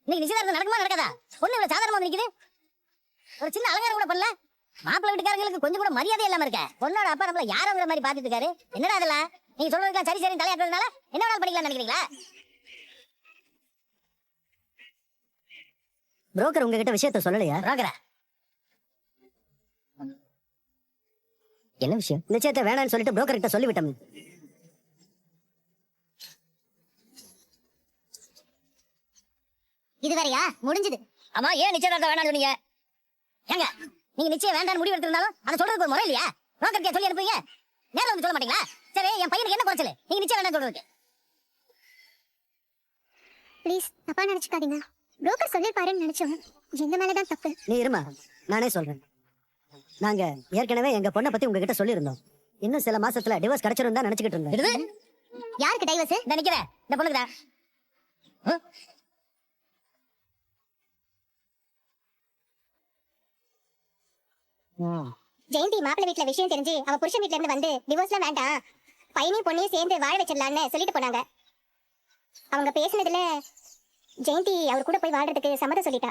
இன்னைக்கு நிச்சயதார்த்தம் நடக்குமா நடக்காதா? பொண்ணு இவ்வளவு சாதாரணமா நிக்குது. ஒரு சின்ன அலங்காரம் கூட பண்ணல. மாப்பிள்ளை வீட்டுக்காரங்களுக்கு கொஞ்சம் கூட மரியாதை இல்லாம இருக்க. பொண்ணோட அப்பா நம்மள யாரோங்கிற மாதிரி பாத்துட்டு இருக்காரு. என்னடா அதெல்லாம்? நீங்க சொல்றதுக்கு சரி சரி தலையாட்டுறதுனால என்ன வேணாலும் பண்ணிக்கலாம் நினைக்கிறீங்களா? புரோக்கர் உங்ககிட்ட விஷயத்த சொல்லலையா? புரோக்கரா? என்ன விஷயம்? நிச்சயத்தை வேணாம்னு சொல்லிட்டு புரோக்கர் கிட்ட சொல்லிவிட்டோம். இது வேறயா? முடிஞ்சது. ஆமா, ஏன் நிச்சயதார்த்தம் வேணாம்னு சொன்னீங்க? ஏங்க, நீங்க நிச்சயம் வேண்டாம்னு முடிவு எடுத்திருந்தாலும் அதை சொல்றதுக்கு ஒரு முறை இல்லையா? புரோக்கர்க்கே சொல்லி அனுப்புவீங்க, நேர்ல வந்து சொல்ல மாட்டீங்களா? சரி, என் பையனுக்கு என்ன குறைச்சல் நீங்க நிச்சயம் வேண்டாம்னு சொல்றதுக்கு? ப்ளீஸ் தப்பா நினைச்சுக்காதீங்க. புரோக்கர் சொல்லிருப்பாருன்னு நினைச்சோம். எங்க மேலதான் தப்பு. நீ இருமா, நானே சொல்றேன். நாங்க ஏற்கனவே எங்க பொண்ணை பத்தி உங்ககிட்ட சொல்லியிருந்தோம். இன்னும் சில மாசத்துல டிவோர்ஸ் கிடைச்சிரும் தான் நினைச்சுக்கிட்டு இருந்தோம். யாருக்கு டைவர்ஸ்? இந்த நிக்கிறேன் இந்த பொண்ணுக்கு தான். ஜெயந்தி மாப்பிள்ளை வீட்டுல விஷயம் தெரிஞ்சு அவ புருஷன் வீட்டுல இருந்து வந்து டிவோர்ஸ்லாம் வேண்டாம், பையனையும் பொண்ணையும் சேர்ந்து வாழ வச்சிடலான்னு சொல்லிட்டு போனாங்க. அவங்க பேசினதுல ஜெயந்தி அவர் கூட போய் வாழ்றதுக்கு சம்மதம் சொல்லிட்டா.